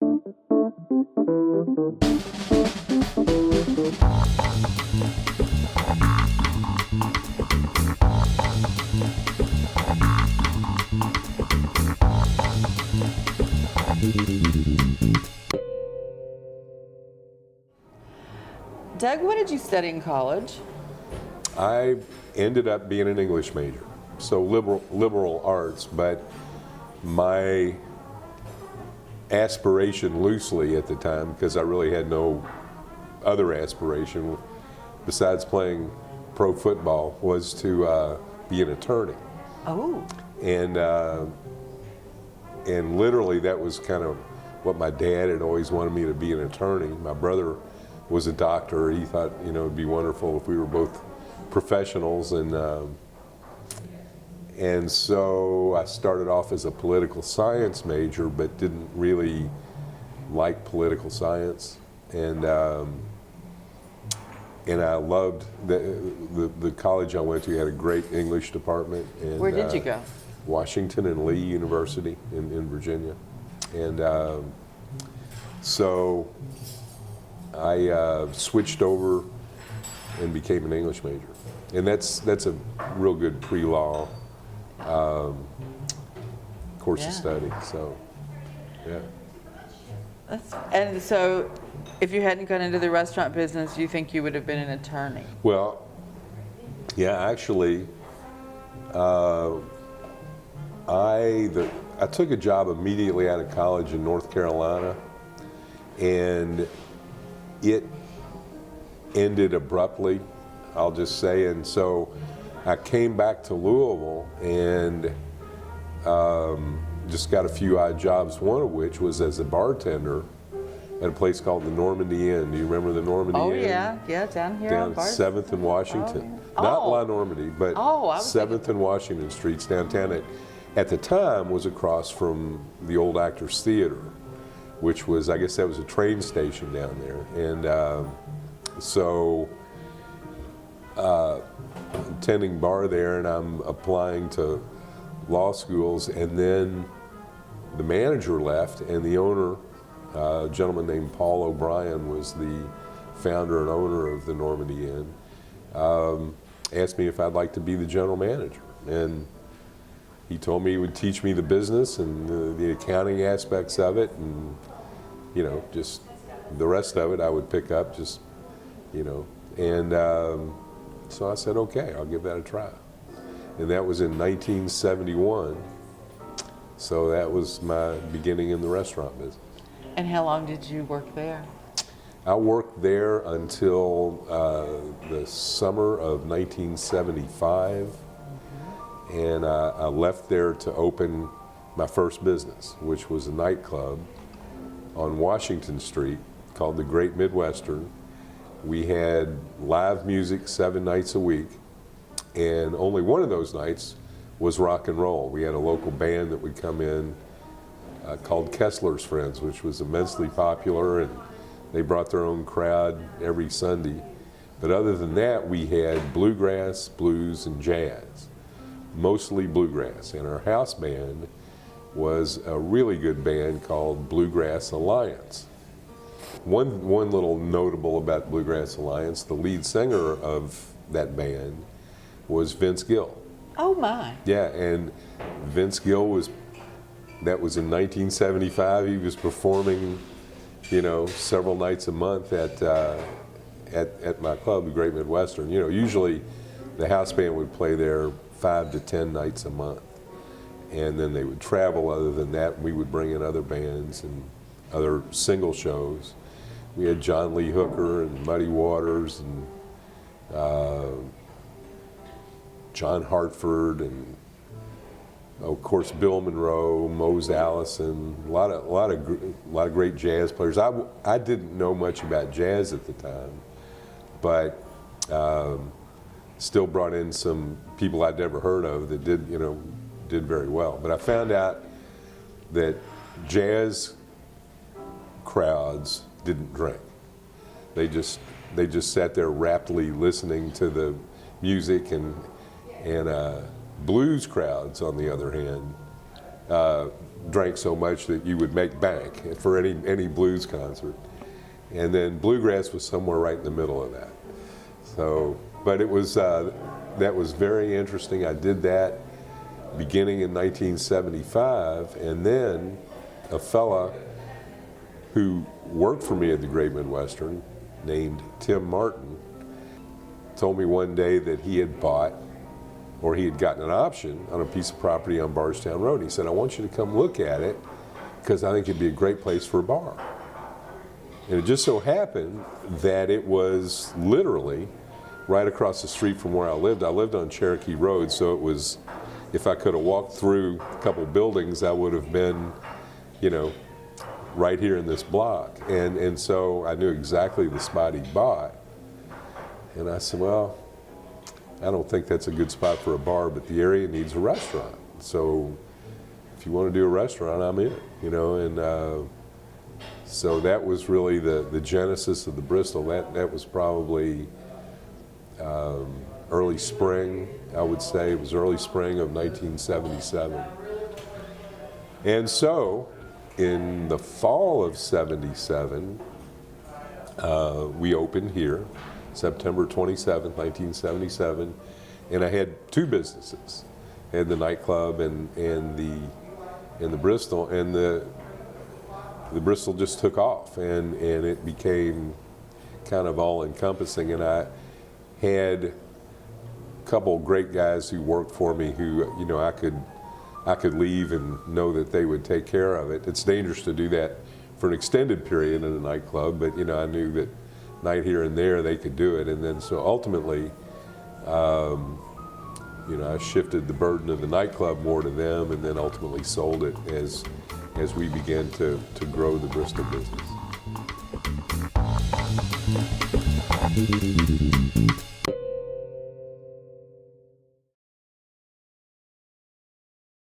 Doug, what did you study in college? I ended up being an English major, so liberal arts, but my aspiration loosely at the time, because I really had no other aspiration besides playing pro football, was to be an attorney. Oh. And literally that was kind of what my dad had always wanted me to be, an attorney. My brother was a doctor. He thought, you know, it'd be wonderful if we were both professionals, and so I started off as a political science major, but didn't really like political science, and I loved the college I went to had a great English department. And, where did you go? Washington and Lee University in Virginia, and so I switched over and became an English major, and that's a real good pre-law course of study. So, yeah. And so, if you hadn't gone into the restaurant business, you think you would have been an attorney? Well, yeah, actually, I took a job immediately out of college in North Carolina, and it ended abruptly, I'll just say, and so I came back to Louisville and just got a few odd jobs, one of which was as a bartender at a place called the Normandy Inn. Do you remember the Normandy Inn? Oh yeah, down here on Down 7th and Washington. Oh, yeah. Not Oh. La Normandy, but Oh, I was 7th and Washington Streets downtown. At the time was across from the old Actors Theater, which was, I guess that was a train station down there. And so attending bar there, and I'm applying to law schools, and then the manager left, and the owner, a gentleman named Paul O'Brien, was the founder and owner of the Normandy Inn, asked me if I'd like to be the general manager. And he told me he would teach me the business and the accounting aspects of it, and, you know, just the rest of it I would pick up, just, you know. And so I said, okay, I'll give that a try. And that was in 1971. So that was my beginning in the restaurant business. And how long did you work there? I worked there until the summer of 1975. And I left there to open my first business, which was a nightclub on Washington Street called the Great Midwestern. We had live music 7 nights a week, and only one of those nights was rock and roll. We had a local band that would come in called Kessler's Friends, which was immensely popular, and they brought their own crowd every Sunday. But other than that, we had bluegrass, blues, and jazz. Mostly bluegrass, and our house band was a really good band called Bluegrass Alliance. One little notable about Bluegrass Alliance, the lead singer of that band was Vince Gill. Oh my. Yeah, and Vince Gill that was in 1975. He was performing, you know, several nights a month at my club, the Great Midwestern. You know, usually the house band would play there 5 to 10 nights a month, and then they would travel. Other than that, we would bring in other bands and other single shows. We had John Lee Hooker and Muddy Waters and John Hartford, and of course Bill Monroe, Mose Allison, a lot of great jazz players. I didn't know much about jazz at the time, but still brought in some people I'd never heard of that did very well. But I found out that jazz crowds didn't drink. They just sat there raptly listening to the music, and blues crowds, on the other hand, drank so much that you would make bank for any blues concert. And then bluegrass was somewhere right in the middle of that. So, but it was, that was very interesting. I did that beginning in 1975, and then a fella who worked for me at the Great Midwestern named Tim Martin told me one day that he had bought, or he had gotten an option on a piece of property on Bardstown Road. He said, I want you to come look at it because I think it'd be a great place for a bar. And it just so happened that it was literally right across the street from where I lived. I lived on Cherokee Road, so it was, if I could have walked through a couple buildings, I would have been, you know, right here in this block. And so I knew exactly the spot he bought. And I said, well, I don't think that's a good spot for a bar, but the area needs a restaurant. So if you want to do a restaurant, I'm in, you know. And so that was really the genesis of the Bristol. That was probably early spring, I would say. It was early spring of 1977. And so in the fall of 77, we opened here, September 27th, 1977, and I had two businesses. I had the nightclub and the Bristol, and the Bristol just took off, and it became kind of all-encompassing. And I had a couple great guys who worked for me who, you know, I could leave and know that they would take care of it. It's dangerous to do that for an extended period in a nightclub, but, you know, I knew that night here and there they could do it. And then so ultimately, you know, I shifted the burden of the nightclub more to them, and then ultimately sold it as we began to grow the Bristol business.